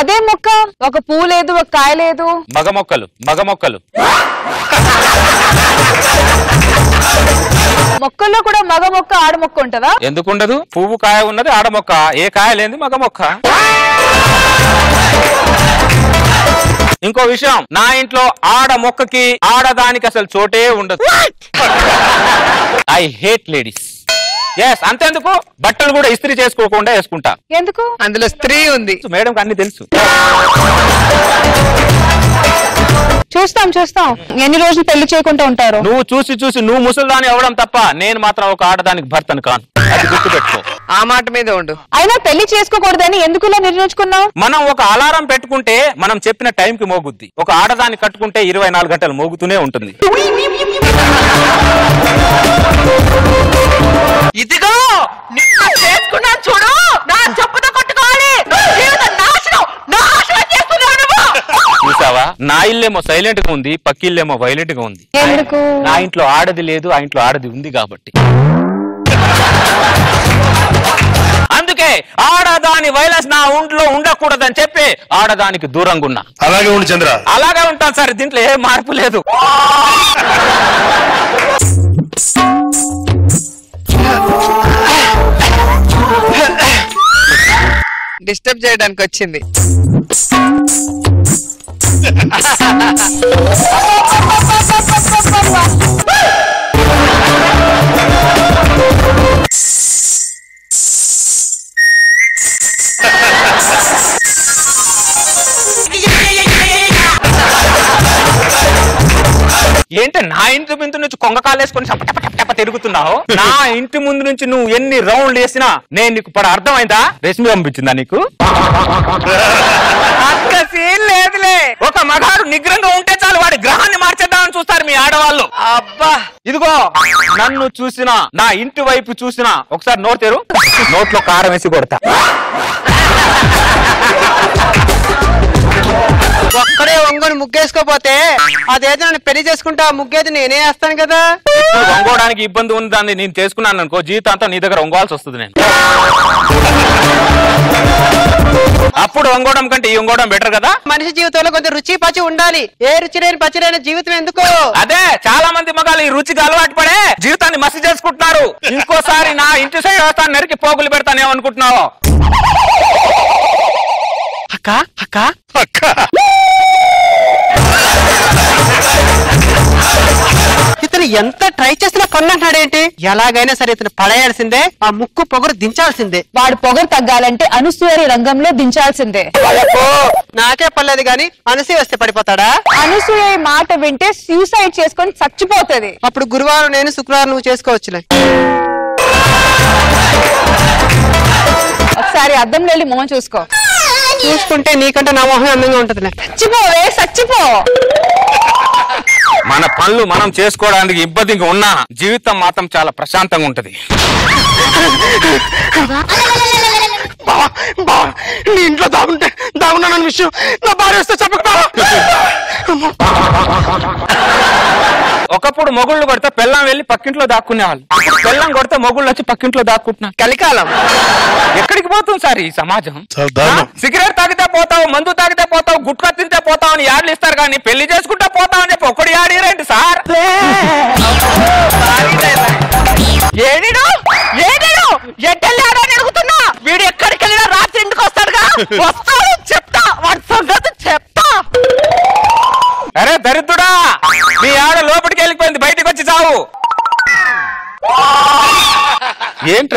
అదే మొక్క? ఒక పువ్వు లేదు, ఒక కాయ లేదు. మగ మొక్కలు మొక్కల్లో కూడా మగ మొక్క ఆడ మొక్క ఉంటదా? ఎందుకుండదు? పువ్వు కాయ ఉన్నది ఆడ మొక్క, ఏ కాయ లేని మగ మొక్క. ఇంకో విషయం, నా ఇంట్లో ఆడ మొక్కకి ఆడదానికి అసలు చోటే ఉండదు. I hate ladies. ఎస్, అంతేందుకు బట్టలు కూడా ఇస్త్రీ చేసుకోకుండా వేసుకుంటా. ఎందుకు? అందులో స్త్రీ ఉంది. మేడం అన్ని తెలుసు. చూస్తాం ఎన్ని రోజులు పెళ్లి చేయకుండా ఉంటారు? నువ్వు చూసి నువ్వు ముసలిదాని అవ్వడం తప్ప నేను మాత్రం ఒక ఆడదానికి భర్తను కాను, అది గుర్తుపెట్టుకో. ఆ మాట మీద ఉండు. అయినా పెళ్లి చేసుకోకూడదని ఎందుకు ఇలా నిర్ణయించుకున్నావు? మనం ఒక అలారం పెట్టుకుంటే మనం చెప్పిన టైంకి మోగుద్ది. ఒక ఆడదాన్ని కట్టుకుంటే 24 గంటలు మోగుతూనే ఉంటుంది. ఇదిగో చేసుకున్నాను చూడు, నా చెప్పుతో కొట్టుకోవాలి. చూసావా, నా ఇల్లేమో సైలెంట్ గా ఉంది, పక్కిల్లేమో వైలెంట్ గా ఉంది. ఎందుకు? నా ఇంట్లో ఆడది లేదు, ఆ ఇంట్లో ఆడది ఉంది కాబట్టి. అందుకే ఆడదాని వైలెన్స్ నా ఒంట్లో ఉండకూడదని చెప్పి ఆడదానికి దూరంగా ఉన్నా. అలాగే ఉండు చంద్ర. అలాగే ఉంటాను సార్, దీంట్లో ఏ మార్పు లేదు. డిస్టర్బ్ చేయడానికి వచ్చింది. ఏంటి నా ఇంటి ముందు నుంచి కొంగ కాలేసుకొని టప తిరుగుతున్నావు? నా ఇంటి ముందు నుంచి నువ్వు ఎన్ని రౌండ్లు వేసినా నేను నీకు పడ అర్థమైందా? రెసిపీ పంపించిందా నీకు? అక్క సీన్ లేదులే. ఒక మగాడు నిగ్రంగా ఉంటే చాలు, వాడి గ్రహాన్ని మార్చేద్దామని చూస్తారు మీ ఆడవాళ్ళు. అబ్బా, ఇదిగో నన్ను చూసినా, నా ఇంటి వైపు చూసినా ఒకసారి నోరు తెరు, నోట్లో కారం వేసి కొడతా. ఒక్కడే ఒంగోని ముగ్గేసుకోపోతే అదేదో నన్ను పెళ్లి చేసుకుంటా, ముగ్గేది నేనే వేస్తాను కదా. వంగోడానికి ఇబ్బంది ఉందని నేను చేసుకున్నాను అనుకో, జీవితాంతం నీ దగ్గర వంగోవాల్సి వస్తుంది. నేను అప్పుడు వంగోవడం కంటే ఈ వంగోవడం బెటర్ కదా. మనిషి జీవితంలో కొంచెం రుచి పచ్చి ఉండాలి. ఏ రుచి లేని పచ్చి లేని జీవితం ఎందుకు? అదే చాలా మంది మగాళ్ళు ఈ రుచికి అలవాటు పడే జీవితాన్ని మసి చేసుకుంటున్నారు. ఇంకోసారి నా ఇంటి సైడ్ వస్తాను, నరికి పోగులు పెడతానేమనుకుంటున్నావు? అక్క అక్క అక్క ఇతను ఎంత ట్రై చేసినా కొన్నంటాడేంటి? ఎలాగైనా సరే ఇతను పడేయాల్సిందే, ఆ ముక్కు పొగరు దించాల్సిందే. వాడు పొగరు తగ్గాలంటే అనసూయ రంగంలో దించాల్సిందే. నాకే పర్లేదు గాని అనసూయ వస్తే పడిపోతాడా? అనసూయ మాట వింటే సూసైడ్ చేసుకొని చచ్చిపోతుంది. అప్పుడు గురువారం నేను, శుక్రవారం నువ్వు చేసుకోవచ్చులే. ఒకసారి అద్దంలో వెళ్ళి మొహం చూసుకో. చూసుకుంటే నీకంటే నా మొహం అందంగా ఉంటదిలే. చచ్చిపోవే, చచ్చిపో. మన పనులు మనం చేసుకోవడానికి ఇబ్బందిగా ఉన్నా జీవితం మాత్రం చాలా ప్రశాంతంగా ఉంటది. నీ ఇంట్లో దాగున్నానన్న విషయం నా భార్య వస్తే చెప్పకపో. ఒకప్పుడు మొగుళ్ళు కొడితే పెళ్ళం వెళ్ళి పక్కింట్లో దాక్కునేవాళ్ళు, ఇప్పుడు పెళ్ళం కొడితే మొగుళ్ళు వచ్చి పక్కింట్లో దాక్కుంటున్నారు. కలికాలం ఎక్కడికి పోతుంది సార్ ఈ సమాజం? చాలా దారుణం. సిగరెట్ తాగితే పోతావు, మందు తాగితే పోతావు, గుట్కా తింటే పోతావు అని యాడ్లు ఇస్తారు, కానీ పెళ్లి చేసుకుంటే పోతావు అని చెప్పి ఒక్కడు యాడీరేంటి సార్? ఏడిడు ఎడ్డెళ్ళాడని అడుగుతున్నా. వీడు ఎక్కడికి వెళ్ళినా రాత్రి ఇంటికి వస్తాడుగా. వస్తాడు, చెప్తా వాడి సంగతి చెప్తా. అరే దరిద్రుడా, మీ ఆడ లోపలికి వెళ్ళిపోయింది, బయటికి వచ్చి చావు. ఏంటి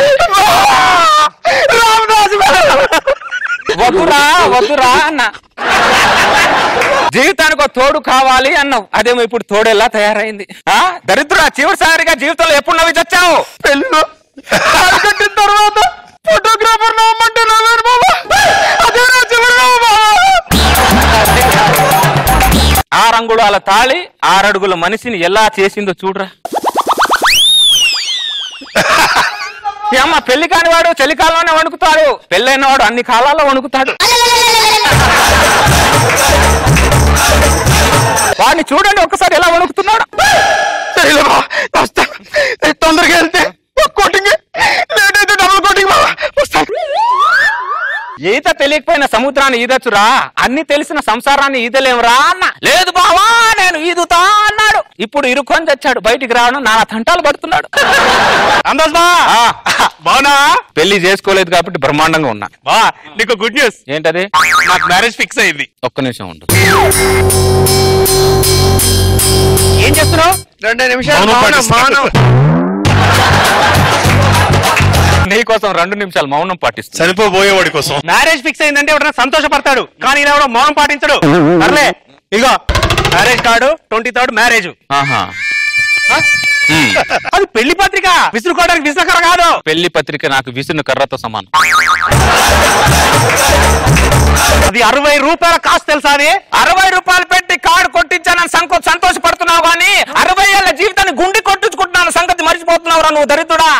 వద్దురా అన్న, జీవితానికి ఒక తోడు కావాలి అన్నావు, అదేమో ఇప్పుడు తోడెలా తయారైంది. దరిద్రుడా, చివరిసారిగా జీవితంలో ఎప్పుడు నవ్వి చచ్చావు? పెళ్ళిలో కట్టిన తర్వాత ఫోటోగ్రాఫర్ నవ్వమంటే నవ్వాను బాబా, అదే నా చివరి నవ్వు బాబా. 6 అంగుళాల తాళి 6 అడుగుల మనిషిని ఎలా చేసిందో చూడరా. అమ్మ, పెళ్లి కాని వాడు చలికాలంలోనే వణుకుతాడు, పెళ్ళైన వాడు అన్ని కాలాల్లో వణుకుతాడు. వాడిని చూడండి ఒక్కసారి ఎలా వణుకుతున్నాడు. తొందరగా వెళ్తే కోటింగ్, లేట్ అయితే డబుల్ కోటింగ్. ఈత తెలిసినా తెలియకపోయినా సముద్రాన్ని ఈదచ్చురా, అన్ని తెలిసిన సంసారాన్ని ఈదలేమురా అన్న. లేదు బావా నేను ఈదుతా అన్నాడు. ఇప్పుడు ఇరుకొని తెచ్చాడు, బయటికి రావడం నానా తంటాలు పడుతున్నాడు. అందాజ్ బా బావునా? పెళ్లి చేసుకోలేదు కాబట్టి బ్రహ్మాండంగా ఉన్నా. బా నీకు గుడ్ న్యూస్. ఏంటది? నాకు మ్యారేజ్ ఫిక్స్ అయింది. ఒక్క నిమిషం ఉండు. ఏం చేస్తున్నావు? 2 నిమిషాలు నీకోసం 2 నిమిషాలు మౌనం పాటిస్తా. చనిపోబోయేవాడి కోసం. మ్యారేజ్ ఫిక్స్ అయిందంటే ఎవరైనా సంతోషపడతాడు, కానీ ఇలా ఎవడో మౌనం పాటించడు. సర్లే ఇగో మ్యారేజ్ కార్డు, 23rd మ్యారేజ్. ఆహా. అది పెళ్లి పత్రిక, విసురుకోవడానికి విసుకర కాదు. పెళ్లి పత్రిక నాకు విసును కర్రతో సమానం. అది 60 రూపాయల కాస్ట్ తెలుసా? అది 60 రూపాయలు పెట్టి కార్డు కొట్టించానని సంతోషపడుతున్నావు కానీ 60 ఏళ్ల జీవితాన్ని గుండి కొట్టించుకుంటున్నాను సంగతి మర్చిపోతున్నావురా నువ్వు దరిద్రుడా.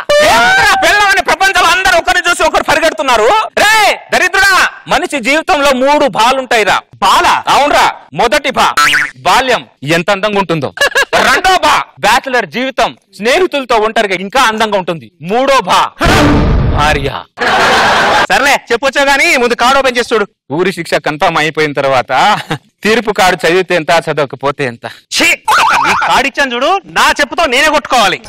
పిల్లలని ప్రపంచంలో అందరూ ఒకరిని చూసి ఒకరు పరిగెడుతున్నారు. రే దరిద్రుడా, మనిషి జీవితంలో 3 బాలుంటాయిరా. బాల? అవునరా. మొదటి బా బాల్యం ఎంత అందంగా ఉంటుందో, రెండో బా బ్యాచులర్ జీవితం స్నేహితులతో ఒంటరిగా ఇంకా అందంగా ఉంటుంది, మూడో బా భార్య. సర్లే చెప్పొచ్చా గానీ ముందు కార్డు ఓపెన్ చేసి చూడు. ఊరి శిక్ష కన్ఫర్మ్ అయిపోయిన తర్వాత తీర్పు కార్డు చదివితే ఎంత, చదవకపోతే ఎంత. ఈ కార్డు ఇచ్చాను చూడు, నా చెప్పుతో నేనే కొట్టుకోవాలి.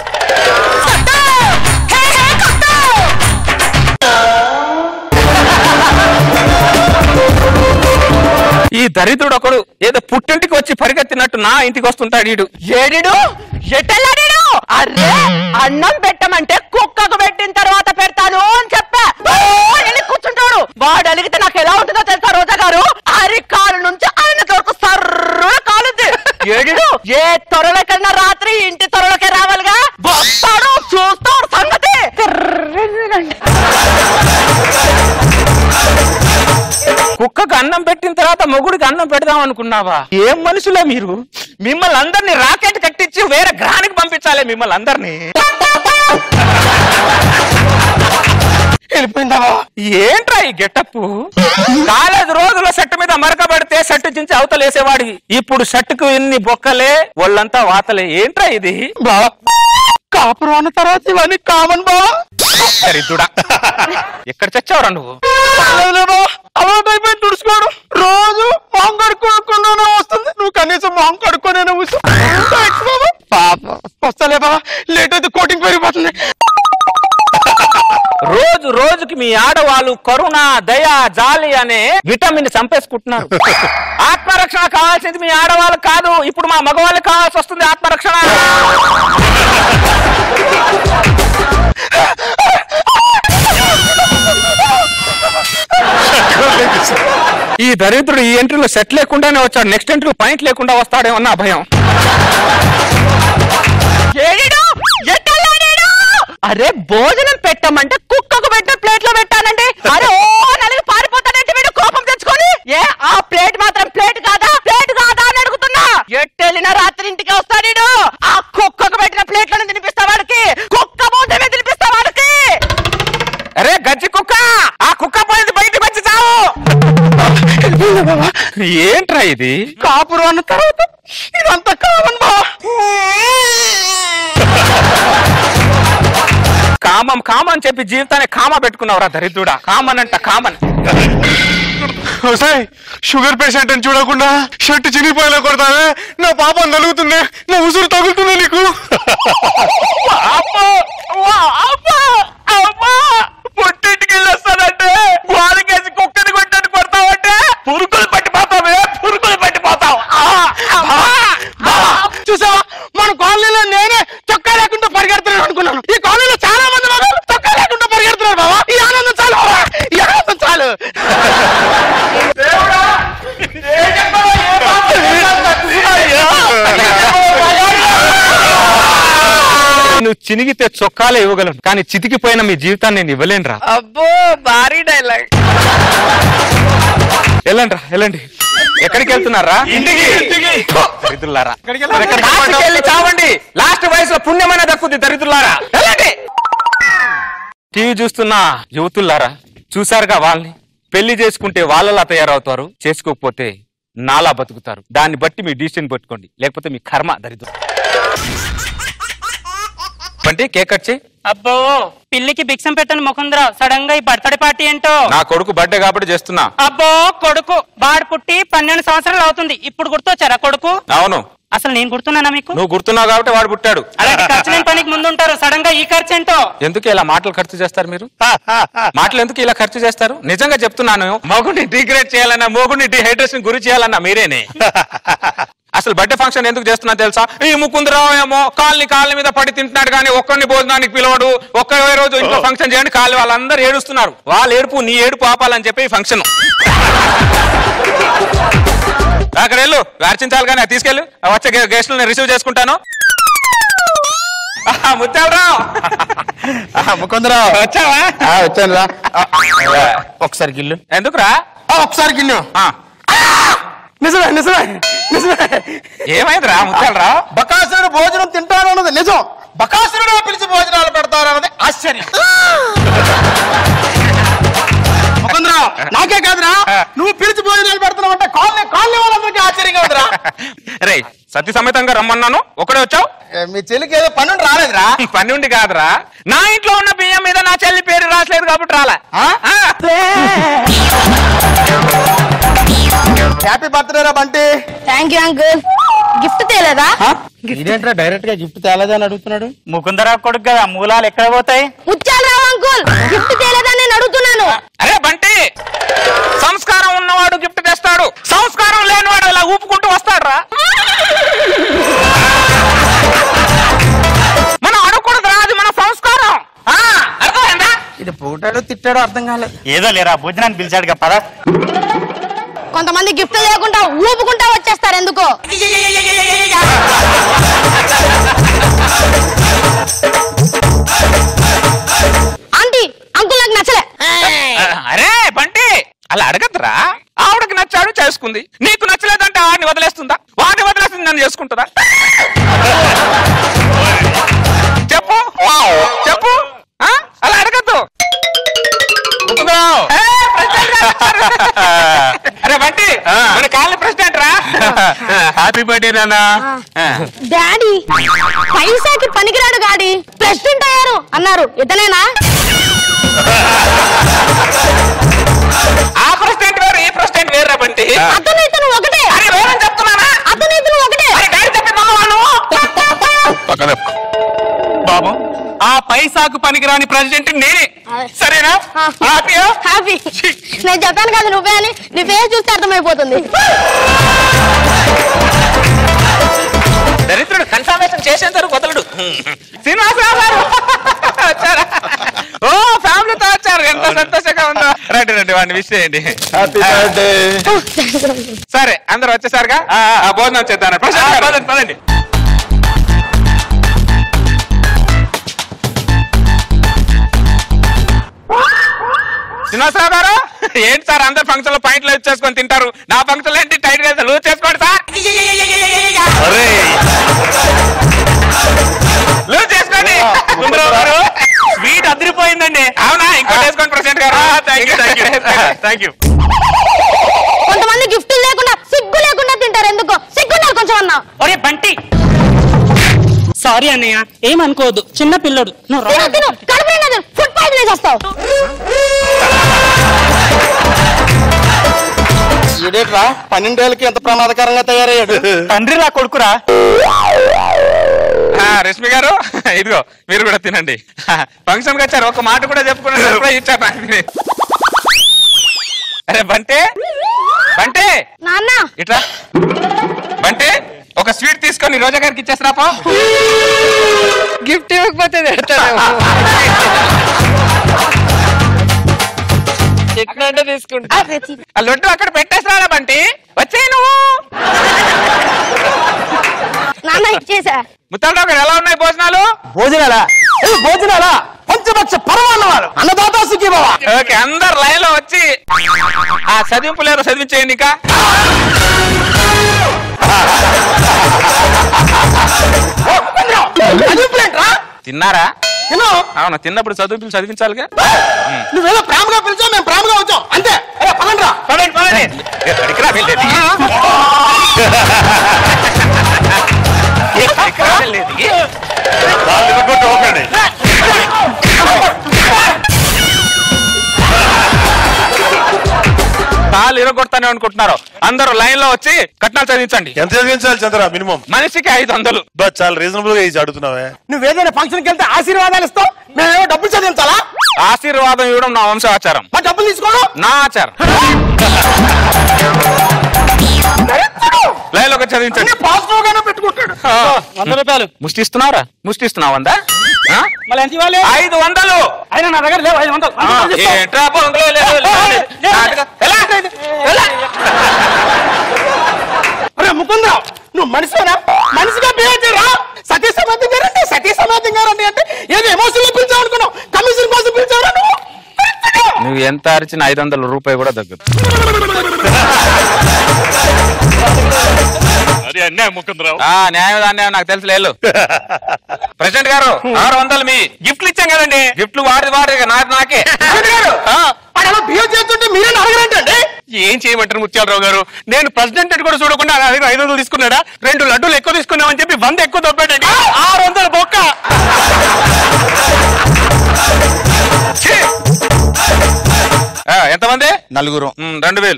ఈ దరిద్రుడు ఒకడు ఏదో పుట్టింటికి వచ్చి పరిగెత్తినట్టు నా ఇంటికి వస్తుంటాడు. ఈడు ఏడిడు ఎట్టెళ్ళాడు. అరే అన్నం పెట్టమంటే కుక్కకు పెట్టిన తర్వాత పెడతాను అని చెప్పా. కూర్చుంటాడు. వాడు అలిగితే నాకు ఎలా ఉంటుందో తెలుసా రోజా గారు? అరికాలు నుంచి ఆయన వరకు సర్రున కాలుద్ది. ఏడిడు ఏ త్వరలకన్నా రాత్రి ఇంటి త్వరలకే రావాలిగా. వస్తాడు, చూస్తాడు సంగతి. కుక్కకు అన్నం పెట్టిన తర్వాత మొగుడికి అన్నం పెడదాం అనుకున్నావా? ఏం మనుషులే మీరు? మిమ్మల్ని అందరినీ రాకెట్ కట్టించి వేరే గ్రహానికి పంపించాలి మిమ్మల్ని అందరినీ. వెళ్ళిపోయిందా? ఏంట్రా ఈ గెటప్? కాలేజ్ రోజుల్లో షర్ట్ మీద మరక పడితే షర్ట్ చించి అవతలేసేవాడి, ఇప్పుడు షర్టుకు ఇన్ని బొక్కలే, ఒళ్ళంతా వాతలే. ఏంట్రా ఇది? బావా కాపురం అన్న తర్వాత ఇవన్నీ కామన్ బావా. దరిద్రుడా, ఎక్కడ చచ్చావురా నువ్వు? అలవాటు అయిపోయి తుడుచుకోవడం, రోజు మొహం కడుక్కోకుండానే వస్తుంది. నువ్వు కనీసం మొహం కడుక్కోనే పాప వస్తలే బావా, లేట్ అయితే కోటింగ్ పెరిగిపోతుంది. రోజు రోజుకి మీ ఆడవాళ్ళు కరుణ, దయ, జాలి అనే విటమిన్ చంపేసుకుంటున్నారు. ఆత్మరక్షణ కావాల్సింది మీ ఆడవాళ్ళు కాదు, ఇప్పుడు మా మగవాళ్ళకి కావాల్సి వస్తుంది ఆత్మరక్షణ. ఈ దరిద్రుడు ఈ ఎంట్రీలో సెట్ లేకుండానే వచ్చాడు, నెక్స్ట్ ఎంట్రీ పాయింట్ లేకుండా వస్తాడేమన్నా భయం. అరే భోజనం పెట్టమంటే కుక్కకు పెట్టే ప్లేట్ లో పెట్టానండి. అరే ఓ నలుగు పారిపోతానంటే వీడు కోపం తెచ్చుకొని. ఏ ఆ ప్లేట్ మాత్రం ప్లేట్ కాదా అని అడుగుతున్నా. ఎట్టెళ్ళిన రాత్రి ఇంటికి వస్తాడు. ఆ కుక్కకు పెట్టిన ప్లేట్ లోనే తినిపిస్తా వాడికి. కుక్క భోజనమే తినిపిస్తా వాడికి. అరే గజ్జి కుక్క, ఆ కుక్క పోయింది, బయటికి వచ్చి చావు. ఏంట్రా ఇది? కాపురం అన్న తర్వాత ఇదంతా కామన్ బావా. కామం కామని చెప్పి జీవితాన్ని కామ పెట్టుకున్నావురా దరిద్రుడా. కామన్ అంట కామన్. షుగర్ పేషెంట్ అని చూడకుండా షర్ట్ చినిగిపోయేలా కొడతావే, నా పాపం నలుగుతుంది, నా ఉసురు తగులుతుంది నీకు. పుట్టింటికి వెళ్ళి వస్తానంటే గోడకేసి కుక్కని కొట్టని కొడతావంటే పురుగులు పట్టిపోతావే, పురుగులు పట్టిపోతావు. చూసావా, మన కాలనీలో నేనే చొక్కా లేకుండా పరిగెడుతున్నాను అనుకున్నాను. ఈ కాలనీలో చాలా మంది మగవాళ్ళు చొక్కా లేకుండా పరిగెడుతున్నారు బావా. ఈ ఆనందం చాలు బావా, ఈ ఆనందం చాలు. నువ్వు చినిగితే చొక్కాలే ఇవ్వగలను, కానీ చితికిపోయిన మీ జీవితాన్ని నేను ఇవ్వలేనురా. అబ్బో భారీ డైలాగ్. వెళ్ళండి రా, వెళ్ళండి. ఎక్కడికి వెళ్తున్నారా? ఇంటికి. దరిద్రులారా, వెళ్ళి చావండి. లాస్ట్ వయసులో పుణ్యమైన దక్కుద్ది దరిద్రులారా, వెళ్ళండి. టీవీ చూస్తున్న యువతులారా, చూసారుగా వాళ్ళని. పెళ్లి చేసుకుంటే వాళ్ళలా తయారవుతారు, చేసుకోకపోతే నాలా బతుకుతారు. దాన్ని బట్టి మీ డిసిషన్ పెట్టుకోండి, లేకపోతే మీ కర్మ దరిద్రం. అంటే కేక్ కట్ చేయి. అబ్బో పిల్లికి భిక్షం పెట్టని ముకుందరావు సడన్ గా ఈ బర్త్డే పార్టీ ఏంటో. నా కొడుకు బర్త్డే కాబట్టి చేస్తున్నా. అబ్బో కొడుకు వాడు పుట్టి 12 సంవత్సరాలు అవుతుంది, ఇప్పుడు గుర్తొచ్చారా కొడుకు? అవును. అసలు నేను గుర్తున్నానా మీకు? నువ్వు గుర్తున్నావు కాబట్టి వాడు పుట్టాడు. అలాంటి ఖర్చు లేని పనికి ముందు ఉంటారు, సడన్ గా ఈ ఖర్చు ఏంటో. ఎందుకు ఇలా మాటలు ఖర్చు చేస్తారు మీరు? మాటలు ఎందుకు ఇలా ఖర్చు చేస్తారు? నిజంగా చెప్తున్నాను, మొగుడిని డిగ్రేడ్ చేయాలన్నా, మొగుడిని డిహైడ్రేషన్ గురి చేయాలన్నా మీరేనే. అసలు బర్త్డే ఫంక్షన్ ఎందుకు చేస్తున్నా తెలుసా? ఈ ముకుందరావు ఏమో కాళ్ళని మీద పడి తింటున్నాడు కానీ ఒక్కరిని భోజనానికి పిలవడు, ఒక్కరే రోజు ఇంట్లో ఫంక్షన్ చేయండి, కాళ్ళు వాళ్ళందరూ ఏడుస్తున్నారు. వాళ్ళ ఏడుపు నీ ఏడుపు ఆపాలని చెప్పి ఈ ఫంక్షన్. అక్కడ వెళ్ళు, అర్చించాలి కానీ తీసుకెళ్ళు, వచ్చే గెస్టులను రిసీవ్ చేసుకుంటాను. ముత్యాలరావు, ముకుందరావు వచ్చావా? వచ్చాను రా. ఒకసారి గిల్లు. ఎందుకురా? ఒకసారి గిల్లు. నిజమే నిజమే నిజమే. ఏమైందిరా ముత్యాలరావు? బకాసురుడు భోజనం తింటారన్నది నిజం, బకాసురుడు పిలిచి భోజనాలు పెడతారన్నది ఆశ్చర్యం. ముకుందరావు నాకే కాదురా, నువ్వు పిలిచి భోజనాలు పెడుతున్నావు అంటే కాలనీ వాళ్ళందరికీ ఆశ్చర్యంగా ఉందిరా. రే సత్య సమేతంగా రమ్మన్నాను, ఒకడే వచ్చావు. మీ చెల్లికి ఏదో పని ఉండి రాలేదురా. పని ఉండి కాదురా, నా ఇంట్లో ఉన్న బియ్యం మీద నా చెల్లి పేరు రాసలేదు కాబట్టి రాలా. హ్యాపీ బర్త్డే రా Bunty. Thank you uncle. Gift తేలేదా? ఇదేంట్రా డైరెక్ట్ గా గిఫ్ట్ తేలేదా అని అడుగుతున్నాడు? ముకుందరావు కొడుకు కదా, మూలాలు ఎక్కడ పోతాయి? ముత్యాలరావు అంకుల్ గిఫ్ట్ తేలేదా నేను అడుగుతున్నాను. అరే బంటి, సంస్కారం ఉన్నవాడు గిఫ్ట్ తెస్తాడు, సంస్కారం లేనివాడు ఇలా ఊపుకుంటూ వస్తాడు రా. మనం అడగకూడదు రా, అది మన సంస్కారం. అర్థమైందా? ఇది పూటాడో తిట్టాడో అర్థం కాలేదు. ఏదో లేరా, భోజనాన్ని పిలిచాడు పద. కొంతమంది గిఫ్ట్ లేకుండా ఊపుకుంటా వచ్చేస్తారు ఎందుకో. ఆంటీ అంకుల్ నాకు నచ్చలే. అరే బంటి, అలా అడగద్దురా. ఆవిడకి నచ్చాడు చేసుకుంది, నీకు నచ్చలేదంటే వాడిని వదిలేస్తుందా? వాడిని వదిలేస్తుంది నన్ను చేసుకుంటుందా? చెప్పు చెప్పు, అలా అడగద్దు. అరే బంటి, మన కాలనీ ప్రెసిడెంట్ రా. హ్యాపీ బర్త్డే నాన్న. డాడీ పైసాకి పనికిరాడు గాడి ప్రెసిడెంట్ అయ్యారు అన్నారు, ఇతనేనా? ఆ ప్రెసిడెంట్ వేరు, ఈ ప్రెసిడెంట్ వేరు రా బంటి. అతను ఇతను ఒకటే. అరే వేరని చెప్తున్నానా? అతను ఇతను ఒకటే. బాబు, ఆ పైసాకు పనికిరాని ప్రెసిడెంట్ నేనే, సరేనా? హ్యాపీయా? హ్యాపీ. నేను చెప్పాను కదా నువ్వే అని, నీ ఫేస్ చూస్తే అర్థమైపోతుంది. దరిద్రుడు కన్ఫర్మేషన్ చేసేంత వరకు వదలడు. శ్రీనివాసరావు గారు వచ్చారా? ఓ ఫ్యామిలీతో వచ్చారు, ఎంత సంతోషంగా ఉందో. రండి రండి, వాడిని విష్ చేయండి. Happy birthday. సరే అందరు వచ్చేసారుగా, భోజనం చేద్దాం. పదండి పదండి. శ్రీనివాసరావు గారు, ఏంటి సార్ అందరు ఫంక్షన్ లో పాయింట్లు చేసుకొని తింటారు, నా ఫంక్షన్ ఏంటి టైట్ గా లూజ్ చేసుకోండి సార్. లూజ్ చేసుకోండి. స్వీట్ అదిరిపోయిందండి. అవునా? ఇంకోటి వేసుకోండి ప్రెసిడెంట్ గారు. Thank you. కొంతమంది గిఫ్ట్ లేకుండా సిగ్గు లేకుండా తింటారు ఎందుకో. సిగ్గున్నారు కొంచెం అన్నా. ఒరే బంటి, సారీ అన్నయ్య, ఏమనుకోవద్దు, చిన్న పిల్లడు. ఫుడ్ పాయిజన్ చేస్తావు. ఇదేట్రా 12 ఏళ్ళకి ఎంత ప్రమాదకరంగా తయారయ్యాడు. తండ్రి నా కొడుకురా. రష్మి గారు, ఇదిగో మీరు కూడా తినండి. ఫంక్షన్ కి వచ్చారు, ఒక మాట కూడా చెప్పుకుని సర్ప్రైజ్ ఇచ్చారు నాకు. అరే బంటే, బంటే నాన్న ఇట్లా. బంటే, ఒక స్వీట్ తీసుకొని రోజా గారికి ఇచ్చేస్తారా? గిఫ్ట్ ఇవ్వకపోతే ఎట్లా తీసుకుంటా. ఆ లొడ్డు అక్కడ పెట్టేస్తారా బంటి? వచ్చే నువ్వు. నాన్న ఇచ్చేసా. ముత్తాలరావు గారు, ఎలా ఉన్నాయి భోజనాలు? భోజనాలా పంచపక్ష పరమాన్నవారు అన్నదాత సుఖీభవ. ఓకే, అందరు లైన్ లో వచ్చి ఆ చదివింపు లేరు చదివించేయండి. ఇంకా తిన్నారా? అవును, తిన్నప్పుడు చదువులు చదివించాలిగా. నువ్వేదో ప్రేమగా పిలిచావు, మేము ప్రేమగా వచ్చాం అంతే. పదండి రా. పదండి పదండి. వెళ్ళేది ఇరగొడతానే అనుకుంటున్నారో అందరూ లైన్ లో వచ్చి కట్నాలు చదివించండి. ఎంత చదివించాలి చంద్ర మినిమం? మనిషికి 500. చాలా రీజనబుల్ గా అడుగుతున్నావే. నువ్వేదైనా ఫంక్షన్కి వెళ్తే ఆశీర్వాదాలు ఇస్తావు, మేమేమో డబ్బులు చదివించాలా? ఆశీర్వాదం ఇవ్వడం నా వంశాచారం, మా డబ్బులు తీసుకోవడం నా ఆచారం. లైన్ లో చదివించండి. పాజిటివ్ గానే పెట్టుకుంటాడు. 100 రూపాయలు ముష్టిస్తున్నావురా? ముష్టిస్తున్నావు అందా? మళ్ళీ ఎంత ఇవ్వాలి? 500. అయినా నా దగ్గర లేవు 500. ఏంట్రా బొంగులో అరే ముకుందరావు, నువ్వు మనిషినా? మనిషిగా బిహేవ్ చేయరా? సతీ సమాధి గారంటే సతీ సమాధి గారంటే అంటే ఏదో ఎమోషన్ లో పిలిచావు అనుకున్నావు, కమిషన్ కోసం పిలిచావురా నువ్వు? నువ్వు ఎంత అరిచిన 500 రూపాయలు కూడా తగ్గదు. న్యాయం అన్యాయం నాకు తెలుసు లేదు. ప్రెసిడెంట్ గారు 600 మీ గిఫ్ట్లు ఇచ్చాం కదండి. గిఫ్ట్లు వాడి నాకే. బిహేవ్ చేస్తుంటే మీరేం అడగరంటే ఏం చేయమంటారు ముత్యాలరావు గారు? నేను ప్రెసిడెంట్ అని కూడా చూడకుండా 500 తీసుకున్నాడా? 2 లడ్డూలు ఎక్కువ తీసుకున్నామని చెప్పి 100 ఎక్కువ దొబ్బాడండి. 600 బొక్క. ఎంతమంది? 4. 2000.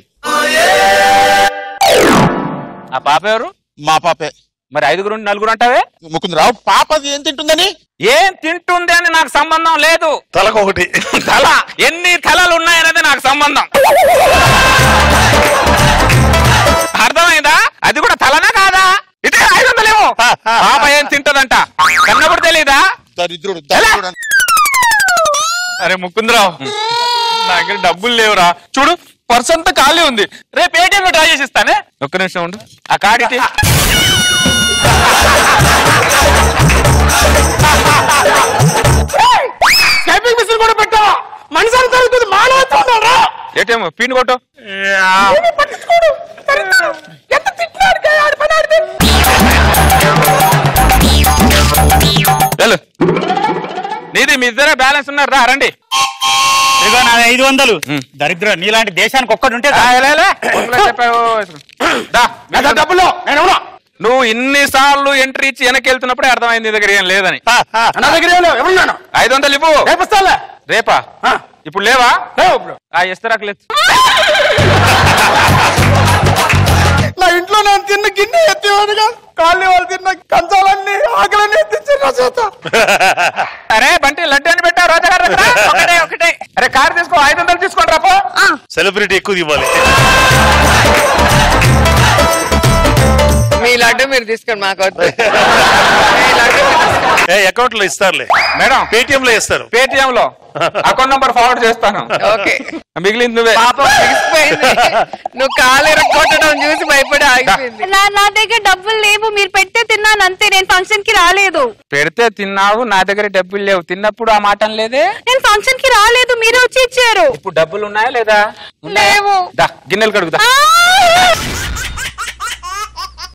ఆ పాప ఎవరు? మా పాపే. మరి 5 4 అంటావే? ముకుందరావు, పాపది ఏం తింటుందని? ఏం తింటుంది అని నాకు సంబంధం లేదు. తలకొకటి. తల ఎన్ని తలలు ఉన్నాయనేది నాకు సంబంధం. అర్థమైందా? అది కూడా తలనా కాదా? ఇదే 500 ఏమో. పాప ఏం తింటదంట కన్నప్పుడు తెలీదా? దరిద్రుడు. అరే ముకుందరావు, నా దగ్గర డబ్బులు లేవురా. చూడు పర్స్ అంతా ఖాళీ ఉంది. రేపు ఏటీఎం లో డ్రా చేసి ఇస్తానే. ఒక్క నిమిషం ఉండు. ఆ కార్డు ఇటీ. టైపింగ్ మిషన్ కూడా పెట్టావా? మనిషి అంతా మానవత్వం. ఏటీఎం పిన్ కొట్టు. పట్టించుకోడు. ఎంత తిట్టినాడు పని ఆడితే. వెళ్ళు. నీది మీ ఇద్దరే బ్యాలెన్స్ ఉన్నారు. రండి. ఇదిగో నా 500. దరిద్ర నీలాంటి దేశానికి ఒక్కటి ఉంటే డబ్బులు నేను నువ్వు ఇన్నిసార్లు ఎంట్రీ ఇచ్చి వెనక్కి వెళ్తున్నప్పుడే అర్థమైంది నీ దగ్గర ఏం లేదని. నా దగ్గర ఎవరున్నాను? 500 ఇవ్వు. రేపిస్తాలే. రేపా? ఇప్పుడు లేవా? ఇస్తారాకు లేదు. నా ఇంట్లో నేను తిన్న గిన్నె ఎత్తేవాడుగా కాళ్ళు వాళ్ళు తిన్న కంచాలన్నీ ఆకలన్నీ ఎత్తించారు నా చేత. అరే బంటి లడ్డు అని పెట్టావు రోజా గారు దగ్గర. ఒకటే. అరే కారు తీసుకో. 500 తీసుకోండి రాపో. సెలబ్రిటీ ఎక్కువ ఇవ్వాలి. మీ లడ్డు మీరు తీసుకోండి, మాకు అకౌంట్ లో ఇస్తారులే మేడం. పేటిఎం లో ఇస్తారు. పేటిఎం లో అకౌంట్ నంబర్ ఫార్వర్డ్ చేస్తాను. ఓకే. మిగిలింది నువ్వే. పాపం మిగిలిపోయింది. నువ్వు కాలు ఎరగొట్టడం చూసి భయపడి ఆగిపోయింది. నా దగ్గర డబ్బులు లేవు, మీరు పెడితే తిన్నాను అంతే. నేను ఫంక్షన్ కి రాలేదు. పెడితే తిన్నావు, నా దగ్గర డబ్బులు లేవు. తిన్నప్పుడు ఆ మాట లేదే. నేను ఫంక్షన్ కి రాలేదు, మీరే వచ్చి ఇచ్చారు. ఇప్పుడు డబ్బులు ఉన్నాయా లేదా? లేవు. గిన్నెలు కడుగుదా.